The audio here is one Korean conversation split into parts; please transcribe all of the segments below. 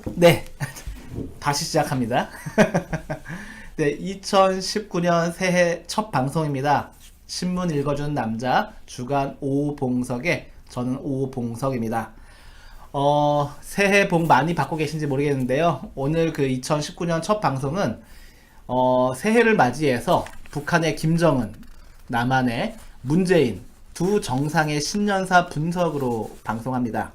네, 다시 시작합니다. 네, 2019년 새해 첫 방송입니다. 신문 읽어주는 남자, 주간 오봉석의 저는 오봉석입니다. 새해 복 많이 받고 계신지 모르겠는데요. 오늘 그 2019년 첫 방송은 새해를 맞이해서 북한의 김정은, 남한의 문재인 두 정상의 신년사 분석으로 방송합니다.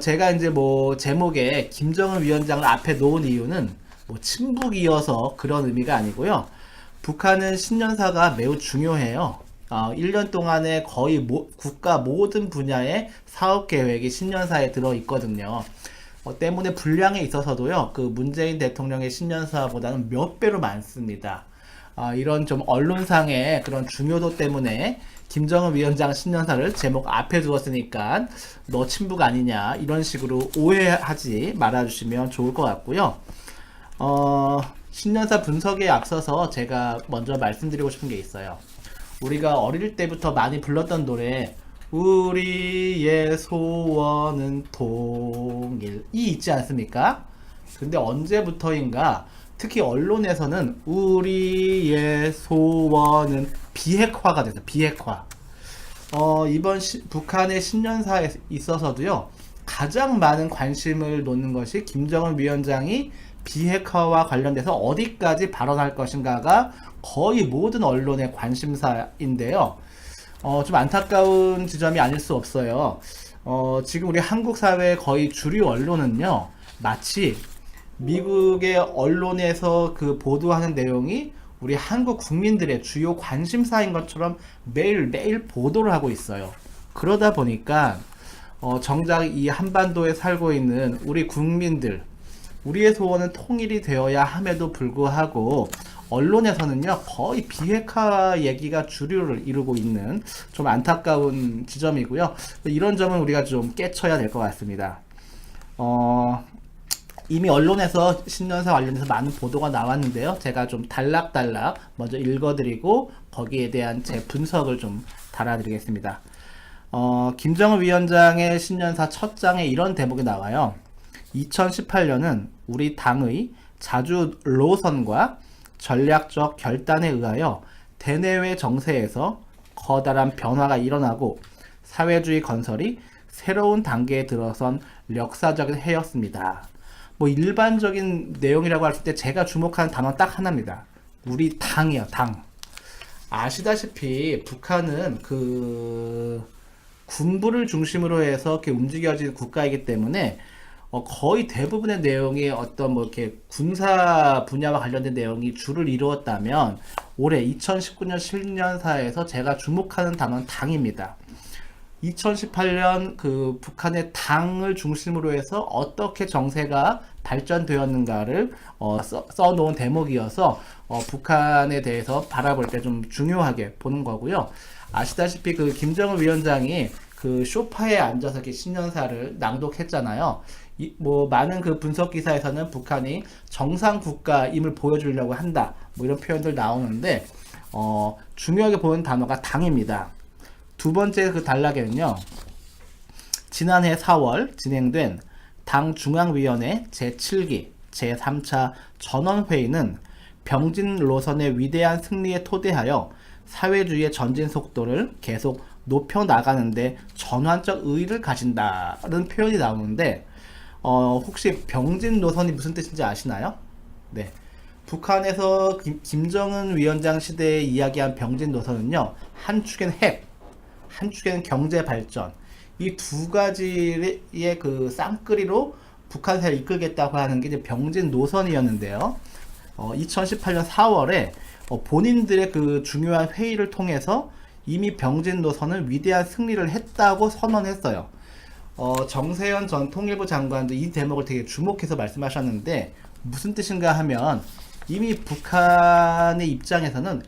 제가 이제 뭐 제목에 김정은 위원장을 앞에 놓은 이유는 뭐 친북이어서 그런 의미가 아니고요. 북한은 신년사가 매우 중요해요. 1년 동안에 거의 국가 모든 분야의 사업 계획이 신년사에 들어 있거든요. 때문에 분량에 있어서도요, 그 문재인 대통령의 신년사보다는 몇 배로 많습니다. 이런 좀 언론상의 그런 중요도 때문에 김정은 위원장 신년사를 제목 앞에 두었으니까 너 친북 아니냐 이런 식으로 오해하지 말아주시면 좋을 것 같고요. 신년사 분석에 앞서서 제가 먼저 말씀드리고 싶은 게 있어요. 우리가 어릴 때부터 많이 불렀던 노래 우리의 소원은 통일이 있지 않습니까? 근데 언제부터인가 특히 언론에서는 우리의 소원은 비핵화가 돼서 비핵화. 이번 북한의 신년사에 있어서도요, 가장 많은 관심을 놓는 것이 김정은 위원장이 비핵화와 관련돼서 어디까지 발언할 것인가가 거의 모든 언론의 관심사인데요. 좀 안타까운 지점이 아닐 수 없어요. 지금 우리 한국 사회의 거의 주류 언론은요, 마치 미국의 언론에서 그 보도하는 내용이 우리 한국 국민들의 주요 관심사인 것처럼 매일매일 보도를 하고 있어요. 그러다 보니까 정작 이 한반도에 살고 있는 우리 국민들, 우리의 소원은 통일이 되어야 함에도 불구하고 언론에서는요 거의 비핵화 얘기가 주류를 이루고 있는 좀 안타까운 지점이고요. 이런 점은 우리가 좀 깨쳐야 될 것 같습니다. 이미 언론에서 신년사 관련해서 많은 보도가 나왔는데요. 제가 좀 단락단락 먼저 읽어드리고 거기에 대한 제 분석을 좀 달아드리겠습니다. 김정은 위원장의 신년사 첫 장에 이런 대목이 나와요. 2018년은 우리 당의 자주 노선과 전략적 결단에 의하여 대내외 정세에서 커다란 변화가 일어나고 사회주의 건설이 새로운 단계에 들어선 역사적인 해였습니다. 뭐 일반적인 내용이라고 할 때 제가 주목하는 단어 딱 하나입니다. 우리 당이요, 당. 아시다시피 북한은 그 군부를 중심으로 해서 이렇게 움직여진 국가이기 때문에 거의 대부분의 내용이 어떤 뭐 이렇게 군사 분야와 관련된 내용이 주를 이루었다면 올해 2019년 신년사에서 제가 주목하는 단어는 당입니다. 2018년 그 북한의 당을 중심으로 해서 어떻게 정세가 발전되었는가를 써놓은 대목이어서 북한에 대해서 바라볼 때 좀 중요하게 보는 거고요. 아시다시피 그 김정은 위원장이 그 소파에 앉아서 이렇게 신년사를 낭독했잖아요. 뭐 많은 그 분석 기사에서는 북한이 정상 국가임을 보여주려고 한다. 뭐 이런 표현들 나오는데 중요하게 보는 단어가 당입니다. 두 번째 그 단락에는요, 지난해 4월 진행된 당 중앙위원회 제7기 제3차 전원회의는 병진 노선의 위대한 승리에 토대하여 사회주의의 전진 속도를 계속 높여나가는데 전환적 의의를 가진다는 표현이 나오는데 혹시 병진 노선이 무슨 뜻인지 아시나요? 네. 북한에서 김정은 위원장 시대에 이야기한 병진 노선은요, 한 축엔 핵, 한 축에는 경제 발전, 이 두 가지의 그 쌍끌이로 북한 사회를 이끌겠다고 하는 게 이제 병진 노선이었는데요. 2018년 4월에 본인들의 그 중요한 회의를 통해서 이미 병진 노선은 위대한 승리를 했다고 선언했어요. 정세현 전 통일부 장관도 이 대목을 되게 주목해서 말씀하셨는데 무슨 뜻인가 하면 이미 북한의 입장에서는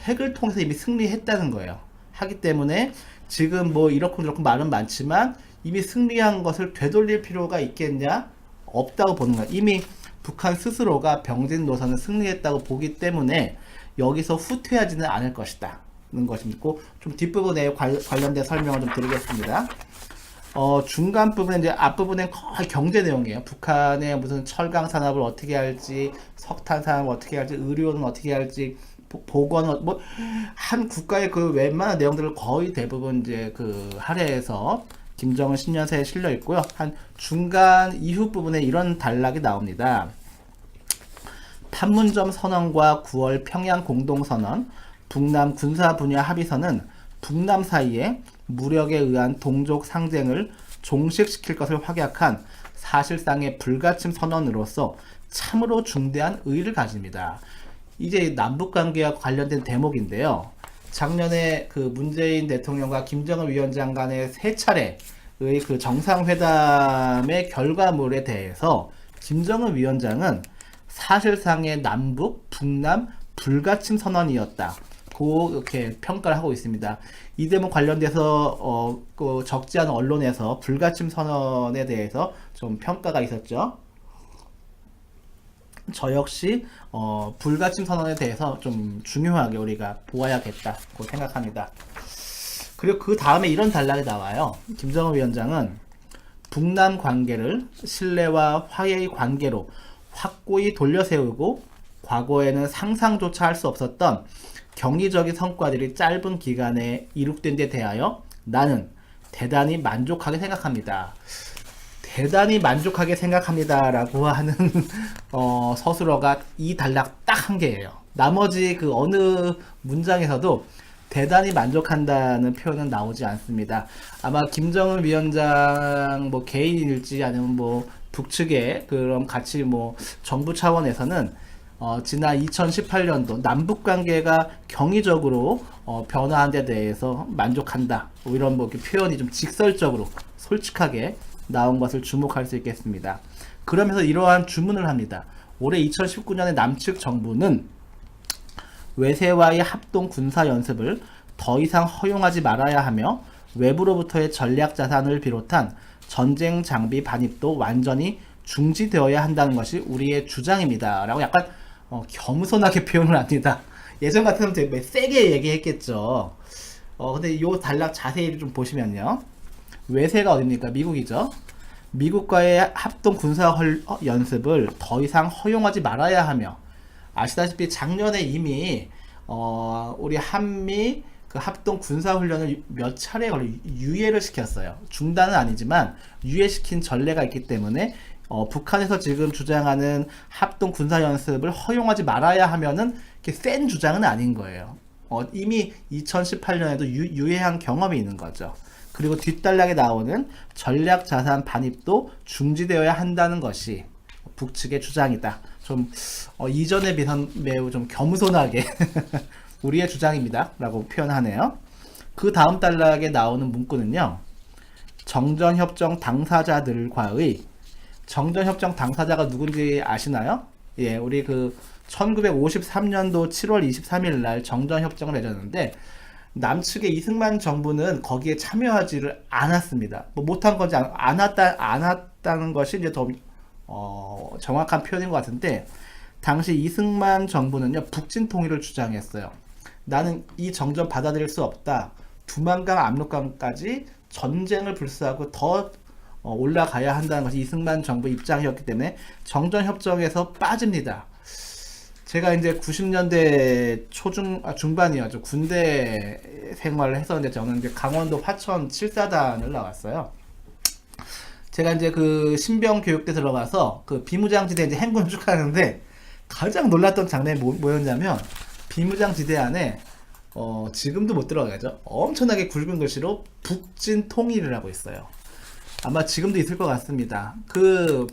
핵을 통해서 이미 승리했다는 거예요. 하기 때문에 지금 뭐 이렇고 저렇고 말은 많지만 이미 승리한 것을 되돌릴 필요가 있겠냐? 없다고 보는 거예요. 이미 북한 스스로가 병진 노선을 승리했다고 보기 때문에 여기서 후퇴하지는 않을 것이다 는 것이고, 좀 뒷부분에 관련된 설명을 좀 드리겠습니다. 중간 부분에 이제 앞부분엔 거의 경제 내용이에요. 북한의 무슨 철강 산업을 어떻게 할지, 석탄 산업을 어떻게 할지, 의료는 어떻게 할지, 보건 뭐 한 국가의 그 웬만한 내용들을 거의 대부분 이제 그 할애해서 김정은 신년사에 실려 있고요. 한 중간 이후 부분에 이런 단락이 나옵니다. 판문점 선언과 9월 평양 공동선언, 북남 군사 분야 합의서는 북남 사이에 무력에 의한 동족 상쟁을 종식시킬 것을 확약한 사실상의 불가침 선언으로서 참으로 중대한 의의를 가집니다. 이제 남북관계와 관련된 대목인데요. 작년에 그 문재인 대통령과 김정은 위원장 간의 세 차례의 그 정상회담의 결과물에 대해서 김정은 위원장은 사실상의 남북, 북남 불가침 선언이었다. 그렇게 평가를 하고 있습니다. 이 대목 관련돼서 그 적지 않은 언론에서 불가침 선언에 대해서 좀 평가가 있었죠. 저 역시 불가침 선언에 대해서 좀 중요하게 우리가 보아야겠다고 생각합니다. 그리고 그 다음에 이런 단락이 나와요. 김정은 위원장은 북남 관계를 신뢰와 화해의 관계로 확고히 돌려세우고 과거에는 상상조차 할 수 없었던 경이적인 성과들이 짧은 기간에 이룩된 데 대하여 나는 대단히 만족하게 생각합니다. 대단히 만족하게 생각합니다 라고 하는 서술어가 이 단락 딱 한 개예요. 나머지 그 어느 문장에서도 대단히 만족한다는 표현은 나오지 않습니다. 아마 김정은 위원장 뭐 개인일지 아니면 뭐 북측의 그런 같이 뭐 정부 차원에서는 지난 2018년도 남북 관계가 경이적으로 변화한 데 대해서 만족한다. 뭐 이런 뭐 표현이 좀 직설적으로 솔직하게 나온 것을 주목할 수 있겠습니다. 그러면서 이러한 주문을 합니다. 올해 2019년에 남측 정부는 외세와의 합동 군사 연습을 더 이상 허용하지 말아야 하며 외부로부터의 전략 자산을 비롯한 전쟁 장비 반입도 완전히 중지되어야 한다는 것이 우리의 주장입니다. 라고 약간 겸손하게 표현을 합니다. 예전 같으면 되게 세게 얘기했겠죠. 근데 이 단락 자세히 좀 보시면요. 외세가 어딥니까? 미국이죠. 미국과의 합동 군사 연습을 더 이상 허용하지 말아야 하며, 아시다시피 작년에 이미 우리 한미 그 합동 군사 훈련을 몇 차례 걸려 유예를 시켰어요. 중단은 아니지만 유예시킨 전례가 있기 때문에 북한에서 지금 주장하는 합동 군사 연습을 허용하지 말아야 하면은 이렇게 센 주장은 아닌 거예요. 이미 2018년에도 유예한 경험이 있는 거죠. 그리고 뒷단락에 나오는 전략 자산 반입도 중지되어야 한다는 것이 북측의 주장이다. 좀 이전에 비해서 매우 좀 겸손하게 우리의 주장입니다 라고 표현하네요. 그 다음 단락에 나오는 문구는요, 정전협정 당사자들과의, 정전협정 당사자가 누군지 아시나요? 예, 우리 그 1953년도 7월 23일 날 정전협정을 맺었는데 남측의 이승만 정부는 거기에 참여하지를 않았습니다. 뭐 못한 건지 안 왔다는 것이 이제 더 정확한 표현인 것 같은데, 당시 이승만 정부는요 북진 통일을 주장했어요. 나는 이 정전 받아들일 수 없다. 두만강 압록강까지 전쟁을 불사하고 더 올라가야 한다는 것이 이승만 정부 입장이었기 때문에 정전협정에서 빠집니다. 제가 이제 90년대 중반이었죠. 군대 생활을 했었는데 저는 이제 강원도 화천 7사단을 나왔어요. 제가 이제 그 신병 교육대 들어가서 그 비무장지대 이제 행군을 쭉 하는데 가장 놀랐던 장면이 뭐였냐면, 비무장지대 안에 지금도 못 들어가죠. 엄청나게 굵은 글씨로 북진 통일이라고 있어요. 아마 지금도 있을 것 같습니다. 그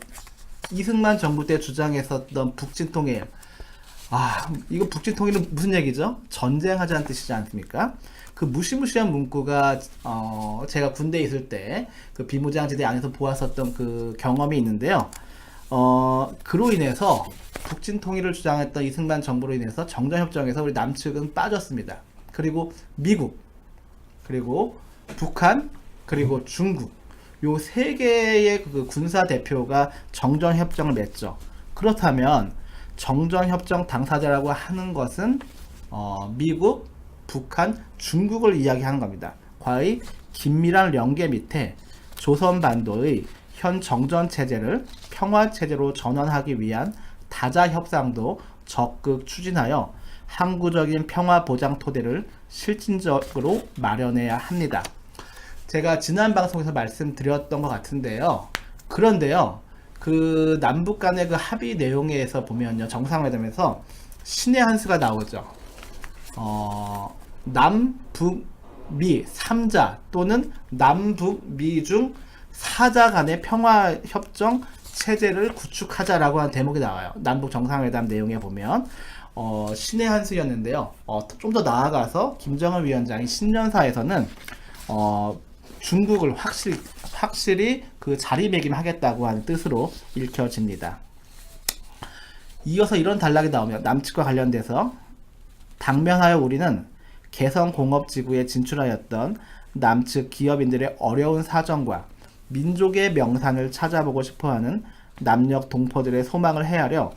이승만 정부 때 주장했었던 북진 통일. 이거 북진 통일은 무슨 얘기죠? 전쟁하자는 뜻이지 않습니까? 그 무시무시한 문구가 제가 군대에 있을 때 그 비무장지대 안에서 보았었던 그 경험이 있는데요. 그로 인해서 북진 통일을 주장했던 이승만 정부로 인해서 정전협정에서 우리 남측은 빠졌습니다. 그리고 미국, 그리고 북한, 그리고 중국, 요 세 개의 그 군사 대표가 정전협정을 맺죠. 그렇다면 정전협정 당사자라고 하는 것은 미국, 북한, 중국을 이야기하는 겁니다. 과의 긴밀한 연계 밑에 조선반도의 현 정전체제를 평화체제로 전환하기 위한 다자협상도 적극 추진하여 항구적인 평화보장 토대를 실질적으로 마련해야 합니다. 제가 지난 방송에서 말씀드렸던 것 같은데요. 그런데요, 그 남북 간의 그 합의 내용에서 보면요, 정상회담에서 신의 한 수가 나오죠. 남북미 3자 또는 남북미 중 4자 간의 평화협정 체제를 구축하자라고 하는 대목이 나와요. 남북 정상회담 내용에 보면 신의 한 수였는데요. 좀 더 나아가서 김정은 위원장이 신년사에서는 중국을 확실히 그 자리매김하겠다고 하는 뜻으로 읽혀집니다. 이어서 이런 단락이 나오면 남측과 관련돼서 당면하여 우리는 개성공업지구에 진출하였던 남측 기업인들의 어려운 사정과 민족의 명산을 찾아보고 싶어하는 남녘 동포들의 소망을 헤아려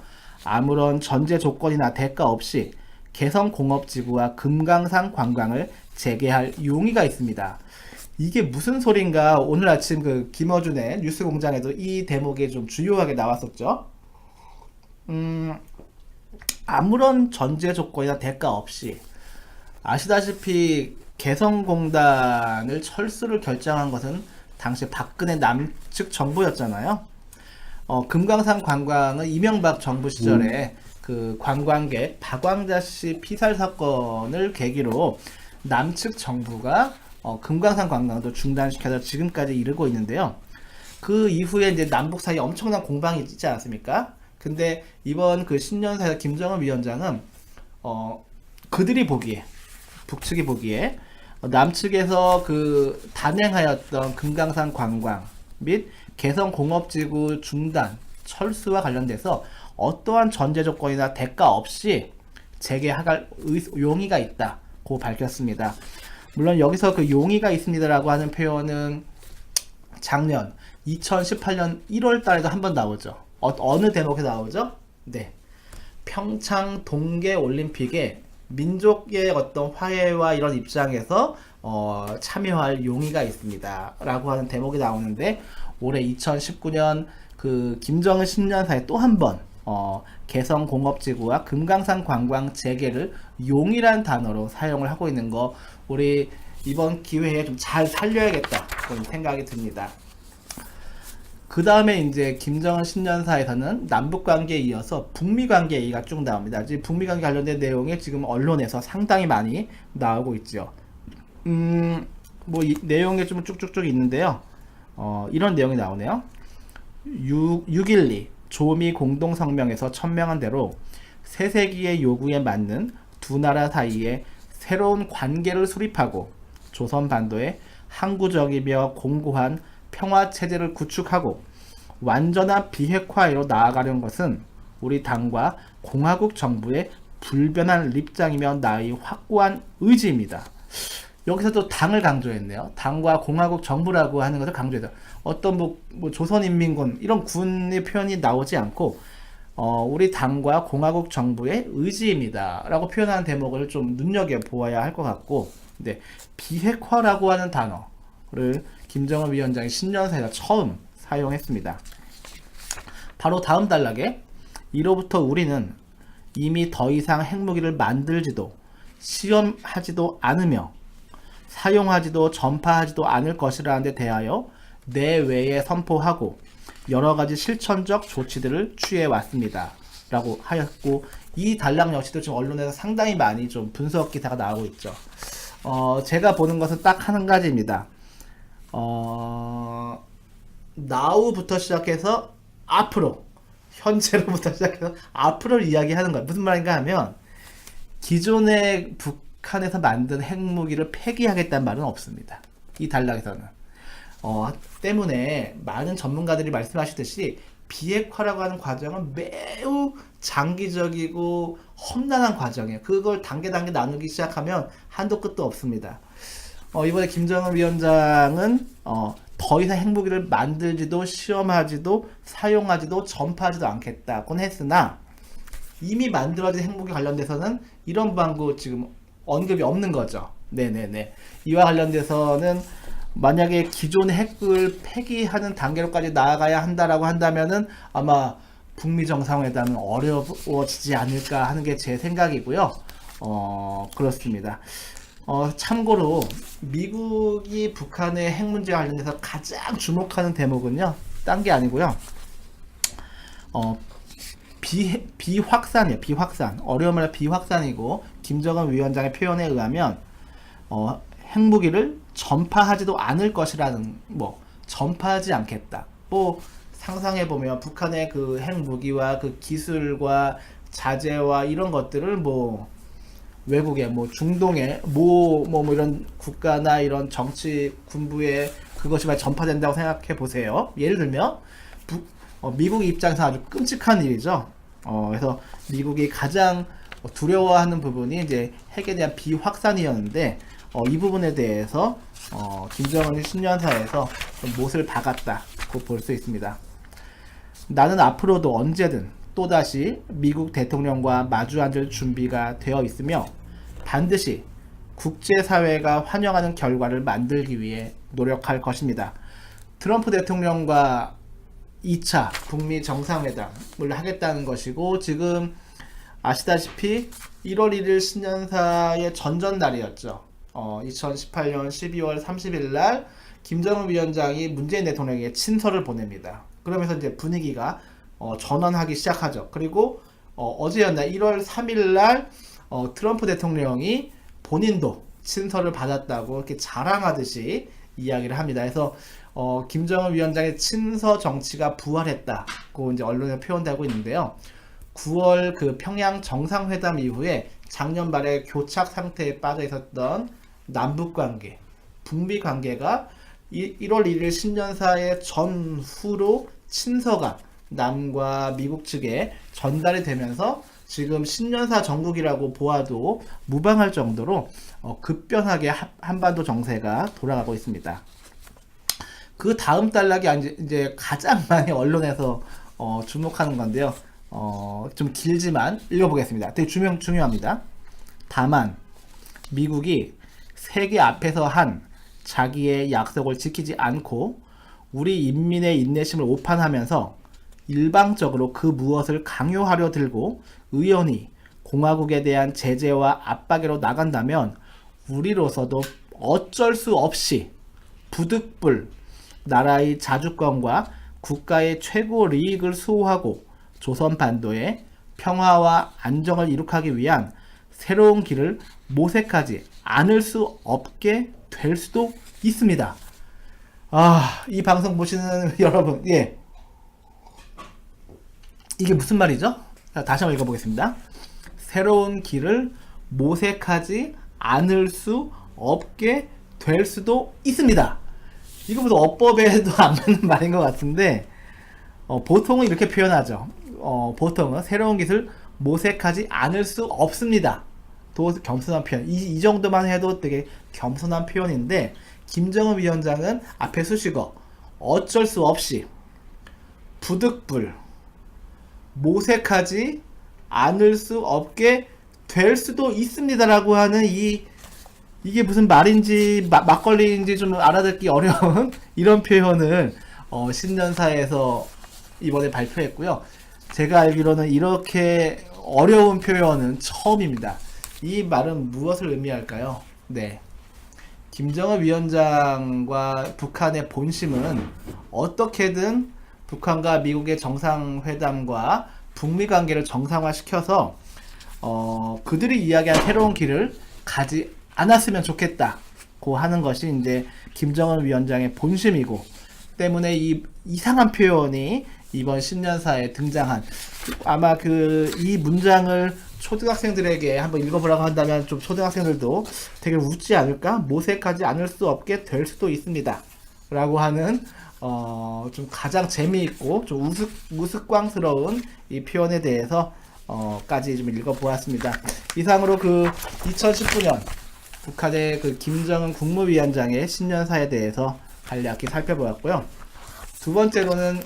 아무런 전제 조건이나 대가 없이 개성공업지구와 금강산 관광을 재개할 용의가 있습니다. 이게 무슨 소린가? 오늘 아침 그 김어준의 뉴스공장에도 이 대목이 좀 주요하게 나왔었죠. 아무런 전제 조건이나 대가 없이, 아시다시피 개성공단을 철수를 결정한 것은 당시 박근혜 남측 정부였잖아요. 금강산 관광은 이명박 정부 시절에 그 관광객 박광자 씨 피살 사건을 계기로 남측 정부가 금강산 관광도 중단시켜서 지금까지 이르고 있는데요. 그 이후에 이제 남북 사이에 엄청난 공방이 있지 않습니까? 근데 이번 그 신년사에서 김정은 위원장은 그들이 보기에, 북측이 보기에 남측에서 그 단행하였던 금강산 관광 및 개성공업지구 중단, 철수와 관련돼서 어떠한 전제 조건이나 대가 없이 재개할 용의가 있다고 밝혔습니다. 물론 여기서 그 용의가 있습니다라고 하는 표현은 작년 2018년 1월 달에도 한번 나오죠. 어느 대목에 나오죠? 네. 평창 동계 올림픽에 민족의 어떤 화해와 이런 입장에서 참여할 용의가 있습니다. 라고 하는 대목이 나오는데, 올해 2019년 그 김정은 신년사에 또 한 번 개성공업지구와 금강산 관광 재개를 용이란 단어로 사용을 하고 있는 거, 우리 이번 기회에 좀 잘 살려야겠다 그런 생각이 듭니다. 그 다음에 이제 김정은 신년사에서는 남북관계에 이어서 북미관계 얘기가 쭉 나옵니다. 지금 북미관계 관련된 내용이 지금 언론에서 상당히 많이 나오고 있죠. 뭐 내용이 좀 쭉쭉쭉 있는데요. 이런 내용이 나오네요. 6.12 조미 공동성명에서 천명한 대로 새세기의 요구에 맞는 두 나라 사이에 새로운 관계를 수립하고 조선반도에 항구적이며 공고한 평화체제를 구축하고 완전한 비핵화로 나아가려는 것은 우리 당과 공화국 정부의 불변한 입장이며 나의 확고한 의지입니다. 여기서도 당을 강조했네요. 당과 공화국 정부라고 하는 것을 강조해서 어떤 뭐 조선인민군 이런 군의 표현이 나오지 않고 우리 당과 공화국 정부의 의지입니다 라고 표현하는 대목을 좀 눈여겨보아야 할 것 같고, 네, 비핵화라고 하는 단어를 김정은 위원장이 신년사에서 처음 사용했습니다. 바로 다음 단락에 이로부터 우리는 이미 더 이상 핵무기를 만들지도 시험하지도 않으며 사용하지도 전파하지도 않을 것이라는 데 대하여 내외에 선포하고 여러가지 실천적 조치들을 취해 왔습니다 라고 하였고, 이 단락 역시도 지금 언론에서 상당히 많이 좀 분석 기사가 나오고 있죠. 제가 보는 것은 딱 한 가지입니다. 나우부터 시작해서 앞으로, 현재로부터 시작해서 앞으로를 이야기하는 거예요. 무슨 말인가 하면 기존의 북한에서 만든 핵무기를 폐기하겠다는 말은 없습니다. 이 단락에서는. 때문에 많은 전문가들이 말씀하시듯이 비핵화라고 하는 과정은 매우 장기적이고 험난한 과정이에요. 그걸 단계 나누기 시작하면 한도 끝도 없습니다. 이번에 김정은 위원장은 더 이상 핵무기를 만들지도 시험하지도 사용하지도 전파하지도 않겠다곤 했으나 이미 만들어진 핵무기 관련돼서는 이런 방구 지금 언급이 없는 거죠. 네네네. 이와 관련돼서는 만약에 기존의 핵을 폐기하는 단계로까지 나아가야 한다라고 한다면은 아마 북미 정상회담은 어려워지지 않을까 하는 게 제 생각이고요. 그렇습니다. 참고로 미국이 북한의 핵 문제와 관련해서 가장 주목하는 대목은요, 딴 게 아니고요. 비확산이에요. 비확산. 어려운 말로 비확산이고, 김정은 위원장의 표현에 의하면 핵무기를 전파하지도 않을 것이라는, 전파하지 않겠다. 상상해보면 북한의 그 핵무기와 그 기술과 자재와 이런 것들을 외국에 중동에 이런 국가나 이런 정치 군부에 그것이 만 전파된다고 생각해 보세요. 예를 들면 미국 입장에서 아주 끔찍한 일이죠. 그래서 미국이 가장 두려워하는 부분이 이제 핵에 대한 비확산이었는데 이 부분에 대해서 김정은이 신년사에서 못을 박았다고 볼 수 있습니다. 나는 앞으로도 언제든 또다시 미국 대통령과 마주 앉을 준비가 되어 있으며 반드시 국제사회가 환영하는 결과를 만들기 위해 노력할 것입니다. 트럼프 대통령과 2차 북미 정상회담을 하겠다는 것이고, 지금 아시다시피 1월 1일 신년사의 전전날이었죠. 2018년 12월 30일 날 김정은 위원장이 문재인 대통령에게 친서를 보냅니다. 그러면서 이제 분위기가 전환하기 시작하죠. 그리고 어제였나 1월 3일 날 트럼프 대통령이 본인도 친서를 받았다고 이렇게 자랑하듯이 이야기를 합니다. 그래서 김정은 위원장의 친서 정치가 부활했다고 이제 언론에 표현되고 있는데요. 9월 그 평양 정상회담 이후에 작년 말에 교착 상태에 빠져 있었던 남북 관계, 북미 관계가 1월 1일 신년사의 전후로 친서가 남과 미국 측에 전달이 되면서 지금 신년사 정국이라고 보아도 무방할 정도로 급변하게 한반도 정세가 돌아가고 있습니다. 그 다음 단락이 이제 가장 많이 언론에서 주목하는 건데요. 좀 길지만 읽어보겠습니다. 되게 중요합니다. 다만 미국이 세계 앞에서 한 자기의 약속을 지키지 않고 우리 인민의 인내심을 오판하면서 일방적으로 그 무엇을 강요하려 들고 의연히 공화국에 대한 제재와 압박으로 나간다면 우리로서도 어쩔 수 없이 부득불 나라의 자주권과 국가의 최고利益을 수호하고 조선 반도의 평화와 안정을 이룩하기 위한 새로운 길을 모색하지 않을 수 없게 될 수도 있습니다. 이 방송 보시는 여러분, 이게 무슨 말이죠? 다시 한번 읽어보겠습니다. 새로운 길을 모색하지 않을 수 없게 될 수도 있습니다. 이거 무슨 어법에도 안 맞는 말인 것 같은데, 보통은 이렇게 표현하죠. 보통은 새로운 길을 모색하지 않을 수 없습니다. 또 겸손한 표현. 이 정도만 해도 되게 겸손한 표현인데, 김정은 위원장은 앞에 수식어 어쩔 수 없이 부득불 모색하지 않을 수 없게 될 수도 있습니다라고 하는 이게 무슨 말인지 막걸리인지 좀 알아듣기 어려운 이런 표현을 신년사에서 이번에 발표했고요. 제가 알기로는 이렇게 어려운 표현은 처음입니다. 이 말은 무엇을 의미할까요? 네. 김정은 위원장과 북한의 본심은 어떻게든 북한과 미국의 정상회담과 북미 관계를 정상화시켜서 그들이 이야기한 새로운 길을 가지 않았으면 좋겠다고 하는 것이 이제 김정은 위원장의 본심이고, 때문에 이 이상한 표현이 이번 신년사에 등장한, 아마 이 문장을 초등학생들에게 한번 읽어보라고 한다면 좀 초등학생들도 되게 웃지 않을까? 모색하지 않을 수 없게 될 수도 있습니다 라고 하는 좀 가장 재미있고 좀 우스꽝스러운 이 표현에 대해서 까지 좀 읽어보았습니다. 이상으로 2019년 북한의 김정은 국무위원장의 신년사에 대해서 간략히 살펴보았고요. 두 번째로는